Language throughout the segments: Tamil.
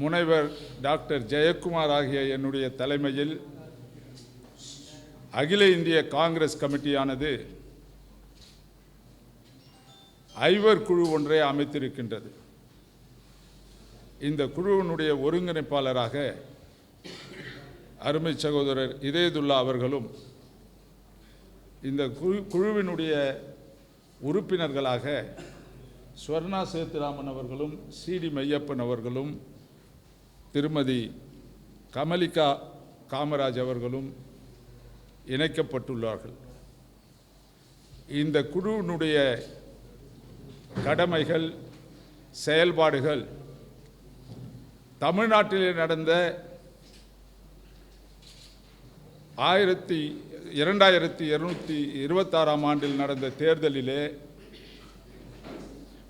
முனைவர் டாக்டர் ஜெயக்குமார் ஆகிய என்னுடைய தலைமையில் அகில இந்திய காங்கிரஸ் கமிட்டியானது ஐவர் குழு ஒன்றை அமைத்திருக்கின்றது. இந்த குழுவினுடைய ஒருங்கிணைப்பாளராக அருமை சகோதரர் இதயதுல்லா அவர்களும், இந்த குழுவினுடைய உறுப்பினர்களாக ஸ்வர்ணா சேத்துராமன் அவர்களும், சிடி மையப்பன் அவர்களும், திருமதி கமலிகா காமராஜ் அவர்களும் இணைக்கப்பட்டுள்ளார்கள். இந்த குழுவினுடைய கடமைகள், செயல்பாடுகள் தமிழ்நாட்டிலே நடந்த 2226 ஆண்டில் நடந்த தேர்தலிலே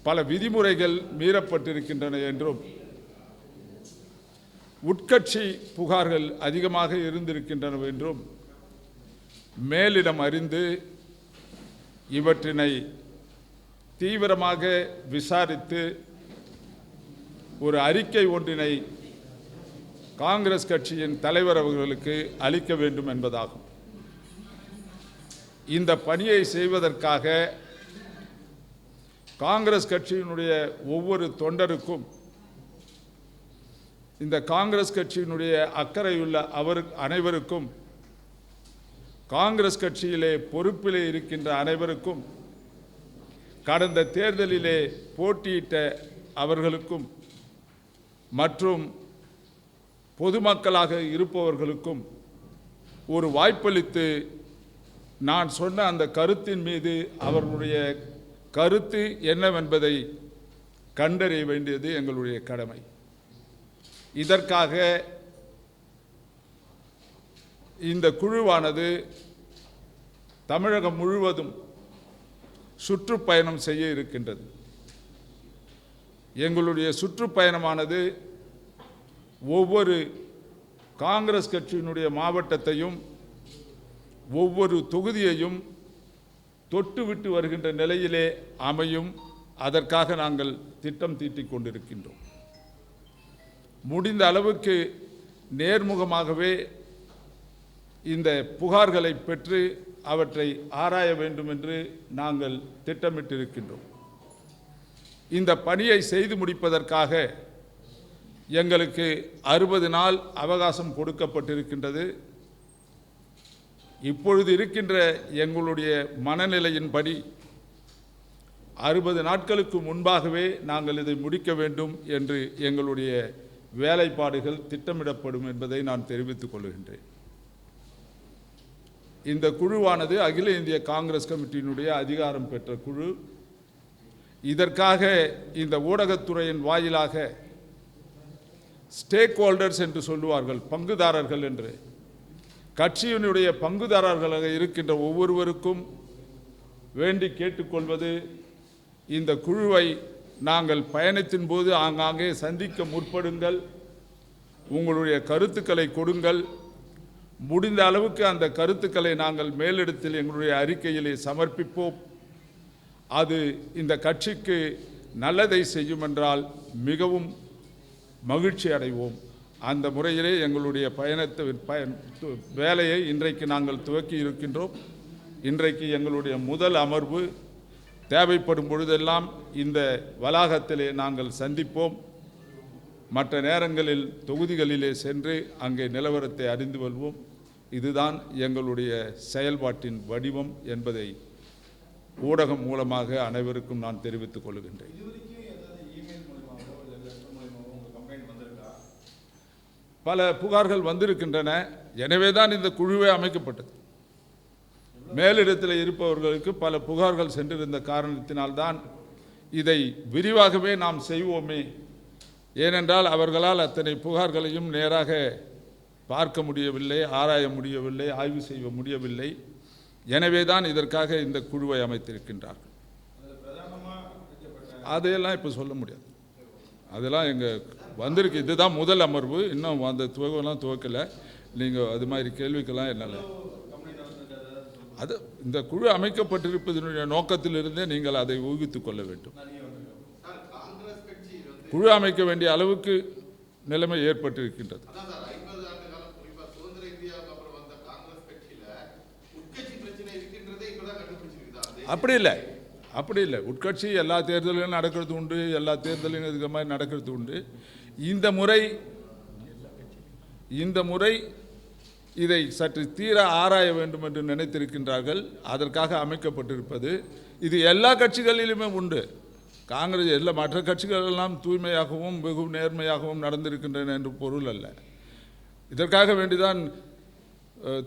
பல விதிமுறைகள் மீறப்பட்டிருக்கின்றன என்றும், உட்கட்சி புகார்கள் அதிகமாக இருந்திருக்கின்றன என்றும் மேலிடம் அறிந்து இவற்றினை தீவிரமாக விசாரித்து ஒரு அறிக்கை ஒன்றினை காங்கிரஸ் கட்சியின் தலைவர் அவர்களுக்கு அளிக்க வேண்டும் என்பதாகும். இந்த பணியை செய்வதற்காக காங்கிரஸ் கட்சியினுடைய ஒவ்வொரு தொண்டருக்கும், இந்த காங்கிரஸ் கட்சியினுடைய அக்கறையுள்ள அனைவருக்கும், காங்கிரஸ் கட்சியிலே பொறுப்பிலே இருக்கின்ற அனைவருக்கும், கடந்த தேர்தலிலே போட்டியிட்ட அவர்களுக்கும் மற்றும் பொதுமக்களாக இருப்பவர்களுக்கும் ஒரு வாய்ப்பளித்து நான் சொன்ன அந்த கருத்தின் மீது அவர்களுடைய கருத்து என்னவென்பதை கண்டறிய வேண்டியது எங்களுடைய கடமை. இதற்காக இந்த குழுவானது தமிழகம் முழுவதும் சுற்றுப்பயணம் செய்ய இருக்கின்றது. எங்களுடைய சுற்றுப்பயணமானது ஒவ்வொரு காங்கிரஸ் கட்சியினுடைய மாவட்டத்தையும் ஒவ்வொரு தொகுதியையும் தொட்டுவிட்டு வருகின்ற நிலையிலே அமையும். அதற்காக நாங்கள் திட்டம் தீட்டிக் கொண்டிருக்கின்றோம். முடிந்த அளவுக்கு நேர்முகமாகவே இந்த புகார்களை பெற்று அவற்றை ஆராய வேண்டும் என்று நாங்கள் திட்டமிட்டிருக்கின்றோம். இந்த பணியை செய்து முடிப்பதற்காக எங்களுக்கு 60 நாள் அவகாசம் கொடுக்கப்பட்டிருக்கின்றது. இப்பொழுது இருக்கின்ற எங்களுடைய மனநிலையின்படி 60 நாட்களுக்கு முன்பாகவே நாங்கள் இதை முடிக்க வேண்டும் என்று எங்களுடைய வேலைப்பாடுகள் திட்டமிடப்படும் என்பதை நான் தெரிவித்துக் கொள்கின்றேன். இந்த குழுவானது அகில இந்திய காங்கிரஸ் கமிட்டியினுடைய அதிகாரம் பெற்ற குழு. இதற்காக இந்த ஊடகத்துறையின் வாயிலாக ஸ்டேக் ஹோல்டர்ஸ் என்று சொல்லுவார்கள், பங்குதாரர்கள் என்று, கட்சியினுடைய பங்குதாரர்களாக இருக்கின்ற ஒவ்வொருவருக்கும் வேண்டி கேட்டுக்கொள்வது, இந்த குழுவை நாங்கள் பயணத்தின் போது ஆங்காங்கே சந்திக்க முற்படுங்கள், உங்களுடைய கருத்துக்களை கொடுங்கள், முடிந்த அளவுக்கு அந்த கருத்துக்களை நாங்கள் மேலிடத்தில் எங்களுடைய அறிக்கையிலே சமர்ப்பிப்போம். அது இந்த கட்சிக்கு நல்லதை செய்யும் என்றால் மிகவும் மகிழ்ச்சி அடைவோம். அந்த முறையிலே எங்களுடைய வேலையை இன்றைக்கு நாங்கள் துவக்கி இருக்கின்றோம். இன்றைக்கு எங்களுடைய முதல் அமர்வு. தேவைப்படும் பொழுதெல்லாம் இந்த வளாகத்திலே நாங்கள் சந்திப்போம். மற்ற நேரங்களில் தொகுதிகளிலே சென்று அங்கே நிலவரத்தை அறிந்து கொள்வோம். இதுதான் எங்களுடைய செயல்பாட்டின் வடிவம் என்பதை ஊடகம் மூலமாக அனைவருக்கும் நான் தெரிவித்துக் கொள்கின்றேன். பல புகார்கள் வந்திருக்கின்றன. எனவே தான் இந்த குழுவே அமைக்கப்பட்டது. மேலிடத்தில் இருப்பவர்களுக்கு பல புகார்கள் சென்றிருந்த காரணத்தினால்தான் இதை விரிவாகவே நாம் செய்வோமே. ஏனென்றால் அவர்களால் அத்தனை புகார்களையும் நேராக பார்க்க முடியவில்லை, ஆராய முடியவில்லை, ஆய்வு செய்ய முடியவில்லை. எனவே தான் இதற்காக இந்த குழுவை அமைத்திருக்கின்றார்கள். அதையெல்லாம் இப்போ சொல்ல முடியாது. அதெல்லாம் எங்கள் வந்திருக்கு. இதுதான் முதல் அமர்வு. இன்னும் அந்த துவக்கலை. நீங்கள் அது மாதிரி கேள்விக்கெல்லாம் என்னால் அது இந்த குழு அமைக்கப்பட்டிருப்பதனுடைய நோக்கத்திலிருந்தே நீங்கள் அதை ஊகித்துக் கொள்ள வேண்டும். குழு அமைக்க வேண்டிய அளவுக்கு நிலைமை ஏற்பட்டிருக்கின்றது. அப்படி இல்லை உட்கட்சி எல்லா தேர்தலிலும் நடக்கிறது உண்டு, எல்லா தேர்தலிலும் இதுக்கு மாதிரி நடக்கிறது உண்டு. இந்த முறை இதை சற்று தீர ஆராய வேண்டும் என்று நினைத்திருக்கின்றார்கள். அதற்காக அமைக்கப்பட்டிருப்பது. இது எல்லா கட்சிகளிலுமே உண்டு. காங்கிரஸ் எல்லா மற்ற கட்சிகள் எல்லாம் தூய்மையாகவும் வெகு நேர்மையாகவும் நடந்திருக்கின்றன என்று பொருள் அல்ல. இதற்காக வேண்டிதான்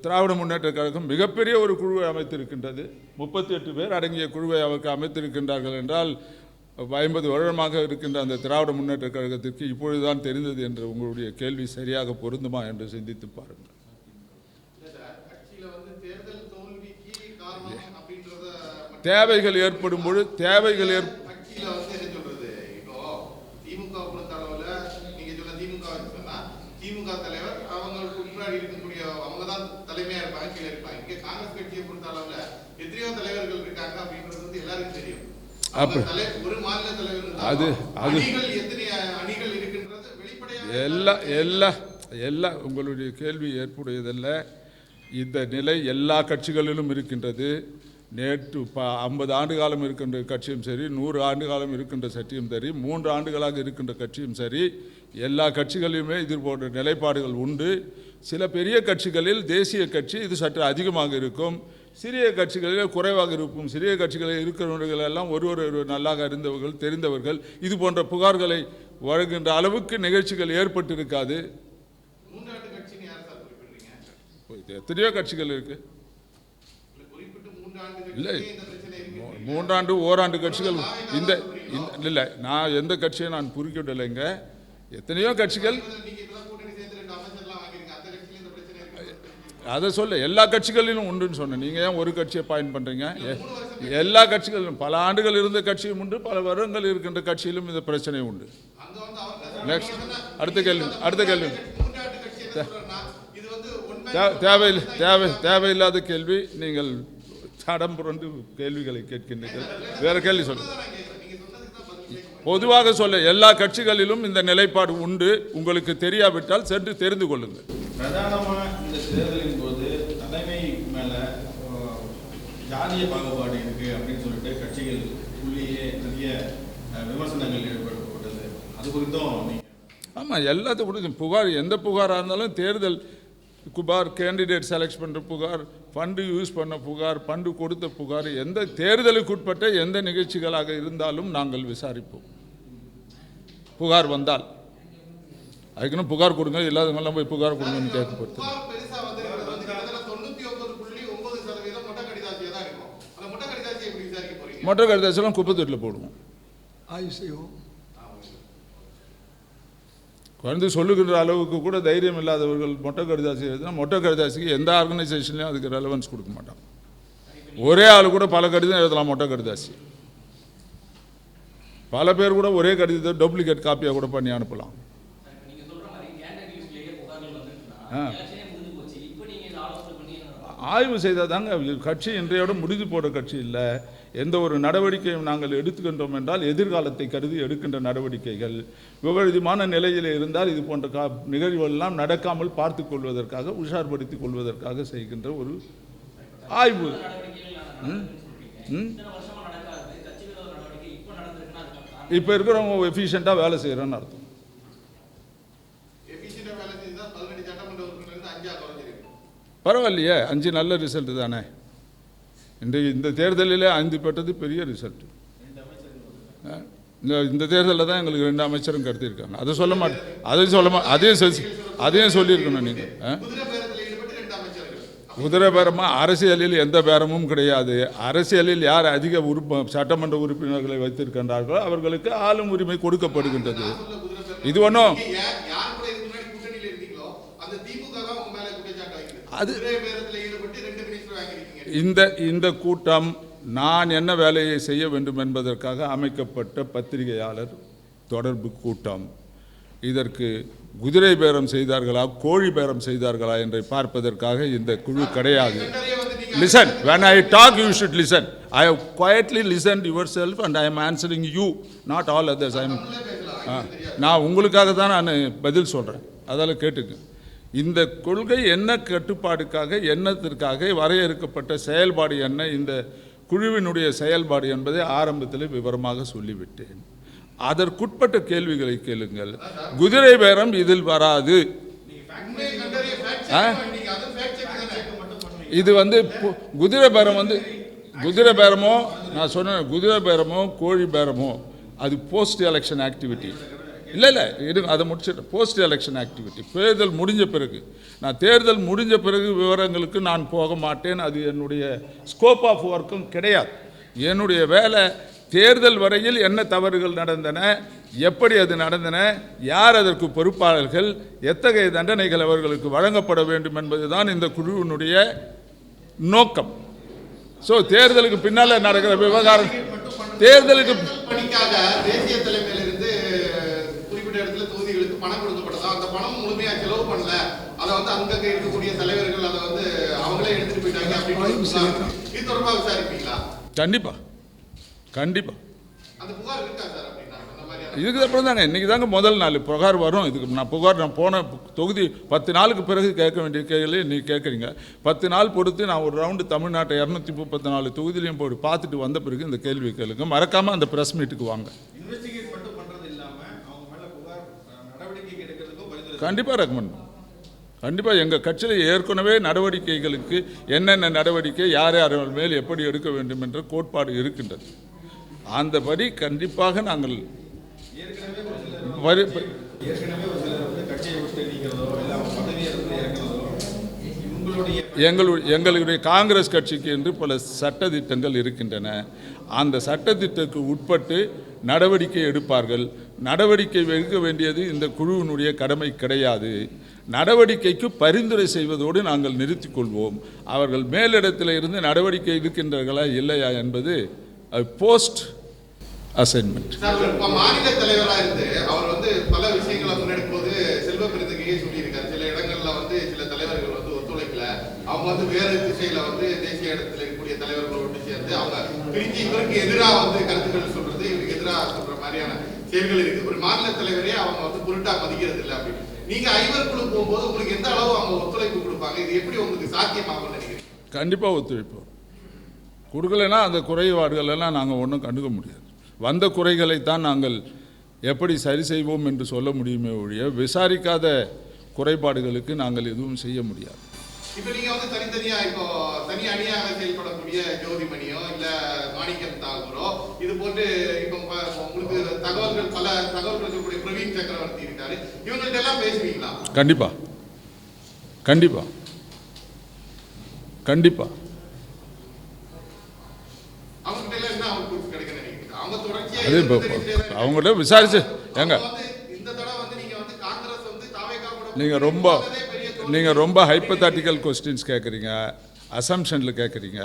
திராவிட முன்னேற்ற கழகம் மிகப்பெரிய ஒரு குழுவை அமைத்திருக்கின்றது. 38 பேர் அடங்கிய குழுவை அவருக்கு அமைத்திருக்கின்றார்கள் என்றால் 50 வருடமாக இருக்கின்ற அந்த திராவிட முன்னேற்ற கழகத்திற்கு இப்பொழுதுதான் தெரிந்தது என்று உங்களுடைய கேள்வி சரியாக பொருந்துமா என்று சிந்தித்து பாருங்கள். தேவைகள் ஏற்படும் பொழுது திமுக தலைவர் அவங்களுக்கு முன்னாடி இருக்கக்கூடிய அவங்க தான் தலைமையா இருப்பாங்க, கீழே இருப்பாங்க. இங்க காங்கிரஸ் கட்சியை பொறுத்த அளவுல எத்தனையோ தலைவர்கள் இருக்காங்க அப்படின்றது வந்து எல்லாருக்கும் தெரியும். ஒரு மாநில தலைவர் அணிகள் எத்தனை அணிகள் இருக்கின்றது வெளிப்படையாக எல்லாம் உங்களுடைய கேள்வி ஏற்புடையதல்ல. இந்த நிலை எல்லா கட்சிகளிலும் இருக்கின்றது. நேற்று 50 ஆண்டு காலம் இருக்கின்ற கட்சியும் சரி, 100 ஆண்டு காலம் இருக்கின்ற கட்சியும் சரி, 3 ஆண்டுகளாக இருக்கின்ற கட்சியும் சரி, எல்லா கட்சிகளிலுமே இது போன்ற நிலைப்பாடுகள் உண்டு. சில பெரிய கட்சிகளில் தேசிய கட்சி இது சற்று அதிகமாக இருக்கும், சிறிய கட்சிகளில் குறைவாக இருக்கும். சிறிய கட்சிகளில் இருக்கிறவர்கள் எல்லாம் ஒருவர் நல்லாக அறிந்தவர்கள், தெரிந்தவர்கள். இது போன்ற புகார்களை வழங்குகின்ற அளவுக்கு நிகழ்ச்சிகள் ஏற்பட்டிருக்காது. எத்தனையோ கட்சிகள் இருக்கு. இல்லை, 3 ஆண்டு ஓராண்டு கட்சிகள் இந்த இல்லை, நான் எந்த கட்சியை நான் குறிப்பிடலைங்க. எத்தனையோ கட்சிகள் அதை சொல்ல எல்லா கட்சிகளிலும் உண்டுன்னு சொன்னேன். நீங்கள் ஏன் ஒரு கட்சியை பாயிண்ட் பண்ணுறீங்க? எல்லா கட்சிகளிலும் பல ஆண்டுகள் இருந்த கட்சியும் உண்டு, பல வருடங்கள் இருக்கின்ற கட்சியிலும் இந்த பிரச்சனை உண்டு. நெக்ஸ்ட் அடுத்த கேள்வி தேவையில்லாத கேள்வி. நீங்கள் தடம் புரண்டு கேள்விகளை கேட்கின்றீர்கள். வேற கேள்வி சொல்லுங்க. பொதுவாக சொல்ல எல்லா கட்சிகளிலும் இந்த நிலைப்பாடு உண்டு. உங்களுக்கு தெரியாவிட்டால் சென்று தெரிந்து கொள்ளுங்கள். பிரதானமான இந்த தேர்தலின் போது தலைமை மேல ஜாதிய பாகுபாடு இருக்கு அப்படின்னு சொல்லிட்டு கட்சிகள் உள்ளேயே நிறைய விமர்சனங்கள் ஏற்படுத்தப்பட்டது. அது குறித்தும் ஆமாம், எல்லாத்துக்கும் குறித்தும் புகார், எந்த புகாராக இருந்தாலும் தேர்தல் புகார், கேண்டிடேட் செலக்ட் பண்ணுற புகார், ஃபண்டு யூஸ் பண்ண புகார், ஃபண்டு கொடுத்த புகார், எந்த தேர்தலுக்குட்பட்ட எந்த நிகழ்ச்சிகளாக இருந்தாலும் நாங்கள் விசாரிப்போம். புகார் வந்தால் அதுக்குன்னு புகார் கொடுங்க, இல்லாதவங்கெல்லாம் போய் புகார் கொடுங்கன்னு கேட்கப்படுத்து. மொட்டை கடிதாசியெல்லாம் குப்பத்தொட்டில் போடுவோம். குறைந்து சொல்லுகின்ற அளவுக்கு கூட தைரியம் இல்லாதவர்கள் மொட்டை கடிதாசி எழுதினா மொட்டை கடிதாசிக்கு எந்த ஆர்கனைசேஷன்லையும் அதுக்கு ரெலவன்ஸ் கொடுக்க மாட்டாங்க. ஒரே ஆள் கூட பல கடிதம் எழுதலாம். மொட்டை கடிதாசி பல பேர் கூட ஒரே கடிதத்தை டூப்ளிகேட் காப்பியாக கூட பண்ணி அனுப்பலாம். ஆய்வு செய்தால் தாங்க கட்சி இன்றையோட முடிந்து போட கட்சி இல்லை. எந்த ஒரு நடவடிக்கையும் நாங்கள் எடுத்துக்கின்றோம் என்றால் எதிர்காலத்தை கருதி எடுக்கின்ற நடவடிக்கைகள். விபரீதமான நிலையில் இருந்தால் இது போன்ற நிகழ்வுகளெல்லாம் நடக்காமல் பார்த்து கொள்வதற்காக, உஷார்படுத்திக் கொள்வதற்காக செய்கின்ற ஒரு ஆய்வு. இப்போ இருக்கிறவங்க எஃபிஷியண்டாக வேலை செய்கிறோன்னு அர்த்தம். பரவாயில்லையே, 5 நல்ல ரிசல்ட் தானே. இந்த தேர்தலில் 5 பெற்றது பெரிய ரிசல்ட். இந்த தேர்தலில் தான் எங்களுக்கு 2 அமைச்சரும் கடத்தியிருக்காங்க. அதை சொல்ல மாட்டேன், அதையும் சொல்லியிருக்கணும். நீங்கள் குதிரை பேரமாக அரசியலில் எந்த பேரமும் கிடையாது. அரசியலில் யார் அதிக சட்டமன்ற உறுப்பினர்களை வைத்திருக்கின்றார்களோ அவர்களுக்கு ஆளும் உரிமை கொடுக்கப்படுகின்றது. இது ஒன்றும் அது இந்த கூட்டம் நான் என்ன வேலையை செய்ய வேண்டும் என்பதற்காக அமைக்கப்பட்ட பத்திரிகையாளர் தொடர்பு கூட்டம். இதற்கு குதிரை பேரம் செய்தார்களா, கோழி பேரம் செய்தார்களா என்று பார்ப்பதற்காக இந்த குழு கிடையாது. Listen, when I talk you should listen. I have quietly listened yourself and I am answering you, not all others. I am எனக்கு தெரியாது. நான் உங்களுக்காக தான் நான் பதில் சொல்கிறேன், அதால் கேட்டுக்கு. இந்த கொள்கை என்ன கட்டுப்பாடுக்காக, என்னத்திற்காக வரையறுக்கப்பட்ட செயல்பாடு என்ன, இந்த குழுவினுடைய செயல்பாடு என்பதை ஆரம்பத்தில் விவரமாக சொல்லிவிட்டேன். அதற்குட்பட்ட கேள்விகளை கேளுங்கள். குதிரை பேரம் இதில் வராது. உண்மையை கண்டறிய fact check பண்ணீங்க. அது fact check தானே. இது வந்து குதிரை பேரம் வந்து குதிரை பேரமோ, நான் சொன்னேன், குதிரை பேரமோ கோழி பேரமோ அது போஸ்ட் எலெக்ஷன் ஆக்டிவிட்டி. இல்லை இது அதை முடிச்சுட்டு போஸ்ட் எலெக்ஷன் ஆக்டிவிட்டி. தேர்தல் முடிஞ்ச பிறகு, நான் தேர்தல் முடிஞ்ச பிறகு விவரங்களுக்கு நான் போக மாட்டேன். அது என்னுடைய ஸ்கோப் ஆஃப் ஒர்க்கும் கிடையாது. என்னுடைய வேலை தேர்தல் வரையில் என்ன தவறுகள் நடந்தன, எப்படி அது நடந்தன, யார் அதற்கு பொறுப்பாளர்கள், எத்தகைய தண்டனைகள் அவர்களுக்கு வழங்கப்பட வேண்டும் என்பதுதான் இந்த குழுவினுடைய நோக்கம். ஸோ தேர்தலுக்கு பின்னால் நடக்கிற விவகாரம், தேர்தலுக்கு பணிக்காக தேசிய தலைமையிலிருந்து குறிப்பிட்ட இடத்துல தொகுதிகளுக்கு பணம் கொடுக்கப்பட்டதா, அந்த பணம் முழுமையா செலவு பண்ணல, அதை வந்து அங்கங்க இருக்கக்கூடிய தலைவர்கள் அதை வந்து அவங்களே எடுத்துட்டு போயிட்டாங்க அப்படின்னு இது தொடர்பாக விசாரிப்பீங்களா? கண்டிப்பா கண்டிப்பா. அந்த புகார் இருக்கா சார்? அப்படின்னா அந்த மாதிரியான இதுக்கு அப்புறம் தாங்க, இன்றைக்கி தாங்க முதல் நாள் புகார் வரும். இதுக்கு நான் போன தொகுதி 10 நாளுக்கு பிறகு கேட்க வேண்டிய கேள்வி நீ கேட்குறீங்க. 10 நாள் பொறுத்து நான் ஒரு ரவுண்டு தமிழ்நாட்டை 234 தொகுதியிலையும் போய் பார்த்துட்டு வந்த பிறகு இந்த கேள்வி கேளுங்க. மறக்காமல் அந்த ப்ரெஸ் மீட்டுக்கு வாங்க. இன்வெஸ்டிகேட் மட்டும் பண்றது இல்லாம அவங்க மேல புகார் நடவடிக்கை எடுக்கிறதுக்கும் பரிந்துரை கண்டிப்பாக ரெக்கமெண்ட் பண்ணும். கண்டிப்பாக எங்கள் கட்சியில் ஏற்கனவே நடவடிக்கைகளுக்கு என்னென்ன நடவடிக்கை, யார் யார் மேல் எப்படி எடுக்க வேண்டும் என்ற கோட்பாடு இருக்கின்றது. அந்தபடி கண்டிப்பாக நாங்கள் ஏற்கனவே ஒரு சிலர் வந்து கட்சியை விட்டு நீக்கிறதோ இல்லை அவங்க பதவியை இருந்து இறக்கிறதோ எங்களுடைய காங்கிரஸ் கட்சிக்கு என்று பல சட்டத்திட்டங்கள் இருக்கின்றன. அந்த சட்டத்திட்டத்துக்கு உட்பட்டு நடவடிக்கை எடுப்பார்கள். நடவடிக்கை எடுக்க வேண்டியது இந்த குழுவினுடைய கடமை கிடையாது. நடவடிக்கைக்கு பரிந்துரை செய்வதோடு நாங்கள் நிறுத்திக் கொள்வோம். அவர்கள் மேலிடத்தில் இருந்து நடவடிக்கை எடுக்கின்றார்களா இல்லையா என்பது போஸ்ட் அசைன்மெண்ட். மாநில தலைவராக இருந்து அவர் வந்து பல விஷயங்களை முன்னெடுப்போது செல்வ பெருந்தகையே சொல்லியிருக்காரு. சில இடங்கள்ல வந்து சில தலைவர்கள் வந்து ஒத்துழைக்கல, அவங்க வந்து வேறு திசையில வந்து தேசிய இடத்துல இருக்கக்கூடிய தலைவர்களோடு சேர்ந்து அவங்க பிரிஞ்சு இவருக்கு எதிராக வந்து கருத்துக்கள் சொல்றது, இவருக்கு எதிராக சொல்ற மாதிரியான செயல்கள் இருக்கு. ஒரு மாநில தலைவரே அவங்க வந்து பொருட்டா மதிக்கிறது இல்லை அப்படின்னு. நீங்க ஐவர் குழு போகும்போது உங்களுக்கு எந்த அளவு அவங்க ஒத்துழைப்பு கொடுப்பாங்க? இது எப்படி உங்களுக்கு சாத்தியமாகும் நினைக்கிறீங்க? கண்டிப்பாக ஒத்துழைப்போம். கொடுக்கலைன்னா அந்த குறைபாடுகள் எல்லாம் நாங்கள் ஒன்றும் கண்டுக்க முடியாது. வந்த குறைகளைத்தான் நாங்கள் எப்படி சரி செய்வோம் என்று சொல்ல முடியுமே ஒழிய விசாரிக்காத குறைபாடுகளுக்கு நாங்கள் எதுவும் செய்ய முடியாது. இப்போ நீங்க வந்து தனித்தனியா இப்போ தனி அணியாக செயல்படக்கூடிய ஜோதிமணியோ இல்ல மாணிக்கம் தாகூரோ இது போட்டு இப்போ உங்களுக்கு பல தகவல்கள் சொல்லக்கூடிய பிரவீன் சக்கரவர்த்தி இருக்காரு, இவங்கள்ட்ட எல்லாம் பேசுவீங்களா? கண்டிப்பா கண்டிப்பா கண்டிப்பா. அவங்ககிட்ட எல்லாம் என்ன அவுட்புட் கிடைக்குன்னு நினைக்கிறீங்க? அவங்க தொடர்ச்சியா அது இப்போ அவங்கள்ட்ட விசாரிச்சு ஏங்க இந்த தடவை வந்து நீங்க வந்து காங்கிரஸ் வந்து தாவேகா கூட நீங்கள் ரொம்ப ஹைப்போதட்டிக்கல் கொஸ்டின்ஸ் கேட்குறீங்க, அசம்ஷனில் கேட்குறீங்க.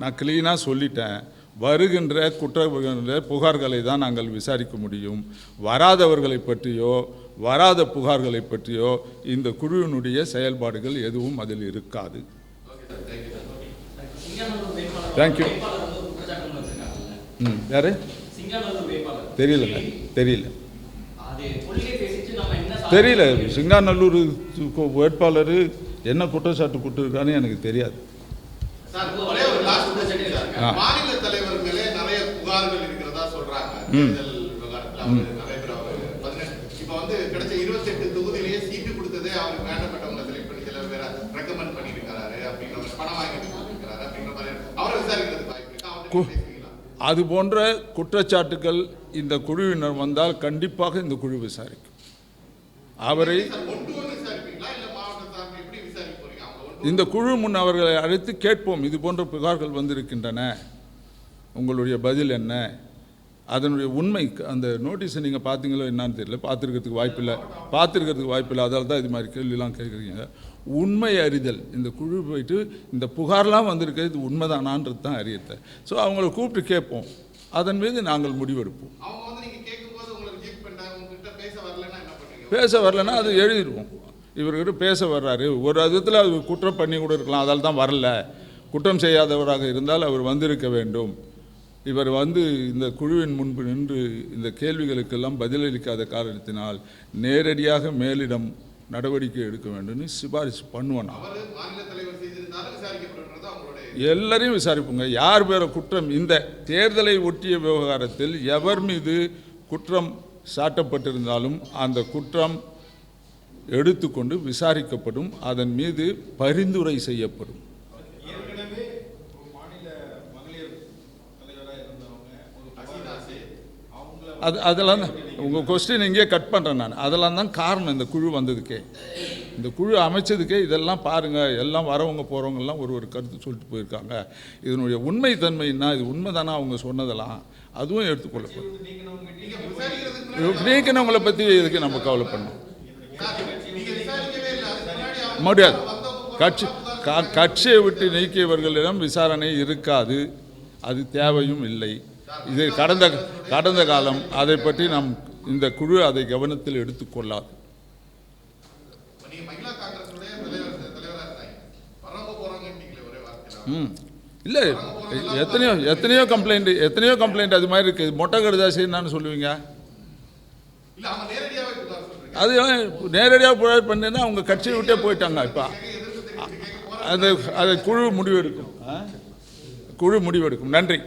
நான் க்ளீனாக சொல்லிட்டேன். வருகின்ற புகார்களை தான் நாங்கள் விசாரிக்க முடியும். வராதவர்களை பற்றியோ வராத புகார்களை பற்றியோ இந்த குழுவினுடைய செயல்பாடுகள் எதுவும் அதில் இருக்காது. தேங்க்யூ. யாரு தெரியல சிங்காநல்லூர் வேட்பாளர் என்ன குற்றச்சாட்டு கொடுத்துருக்கான்னு எனக்கு தெரியாது. மாநில தலைவர் மேலே நிறைய புகார்கள் இருக்கிறதா சொல்றாங்க. இப்ப வந்து கிடைச்ச 28 தொகுதியிலேயே சீட்டு கொடுத்ததே அவருக்கு வேண்டப்பட்டவங்க செலக்ட் பண்ணி சில பேரை ரெக்கமெண்ட் பண்ணிருக்காரு அப்படிங்கிற பணம் வாங்கிட்டு இருக்கிறாரு அப்படிங்கிற மாதிரி அவரை விசாரிக்கிறதுக்கு வாய்ப்பு இருக்கு. அது போன்ற குற்றச்சாட்டுகள் இந்த குழுவினர் வந்தால் கண்டிப்பாக இந்த குழு விசாரிக்கும். அவரை இந்த குழு முன் அவர்களை அழைத்து கேட்போம், இது போன்ற புகார்கள் வந்திருக்கின்றன, உங்களுடைய பதில் என்ன, அதனுடைய உண்மை அந்த நோட்டீஸை நீங்கள் பார்த்தீங்களோ என்னான்னு தெரியல, பார்த்துருக்கிறதுக்கு வாய்ப்பில்லை. அதால் தான் இது மாதிரி கேள்வியெல்லாம் கேட்குறீங்க. உண்மை அறிதல், இந்த குழு போயிட்டு இந்த புகார்லாம் வந்திருக்கிறது இது உண்மைதானான்றது தான் அறியத்தை. ஸோ அவங்கள கூப்பிட்டு கேட்போம், அதன் மீது நாங்கள் முடிவெடுப்போம். பேச வரலன்னா அது எழுதிடுவோம். இவர்கிட்ட பேச வர்றாரு, ஒரு விதத்தில் அது குற்றம் பண்ணி கூட இருக்கலாம், அதால் தான் வரல, குற்றம் செய்யாதவராக இருந்தால் அவர் வந்திருக்க வேண்டும், இவர் இந்த குழுவின் முன்பு நின்று இந்த கேள்விகளுக்கெல்லாம் பதிலளிக்காத காரணத்தினால் நேரடியாக மேலிடம் நடவடிக்கை எடுக்க வேண்டும்னு சிபாரிசு பண்ணுவேன். அவர் மாநில தலைவர் செய்திருந்தாலும் விசாரிக்கப்படுறது அவங்களுடைய எல்லாரையும் விசாரிப்புங்க. யார் பேர குற்றம், இந்த தேர்தலை ஒட்டிய விவகாரத்தில் எவர் மீது குற்றம் சாட்டப்பட்டிருந்தாலும் அந்த குற்றம் எடுத்துக்கொண்டு விசாரிக்கப்படும், அதன் மீது பரிந்துரை செய்யப்படும். ஏற்கனவே ஒரு மாநில மகளிர் தலைவராக இருந்தவங்க ஒரு ஹசீனாசே அவங்கள அதெல்லாம் தான் உங்கள் கொஸ்டின் இங்கேயே கட் பண்ணுறேன் நான். அதெல்லாம் தான் காரணம் இந்த குழு வந்ததுக்கே, இந்த குழு அமைச்சதுக்கே. இதெல்லாம் பாருங்கள், எல்லாம் வரவங்க போகிறவங்கெல்லாம் ஒரு கருத்து சொல்லிட்டு போயிருக்காங்க. இதனுடைய உண்மை தன்மைன்னா இது உண்மைதானா அவங்க சொன்னதெல்லாம் அதுவும் எடுத்துக்கொள்ளப்படும். நீக்கினவங்களை பற்றி இதுக்கு நம்ம கவலை பண்ணணும் முடியாது. கட்சியை விட்டு நீக்கியவர்களிடம் விசாரணை இருக்காது, அது தேவையும் இல்லை. இது கடந்த காலம். அதை பற்றி இந்த குழு அதை கவனத்தில் எடுத்துக்கொள்ளாது. இல்லை, எத்தனையோ கம்ப்ளைண்ட் அது மாதிரி இருக்குது. மொட்டை கடுதாசி என்னன்னு சொல்லுவீங்க? அது நேரடியாக புகார் பண்ணினா அவங்க கட்சியை விட்டே போயிட்டாங்க. இப்போ அதை குழு முடிவெடுக்கும். நன்றி.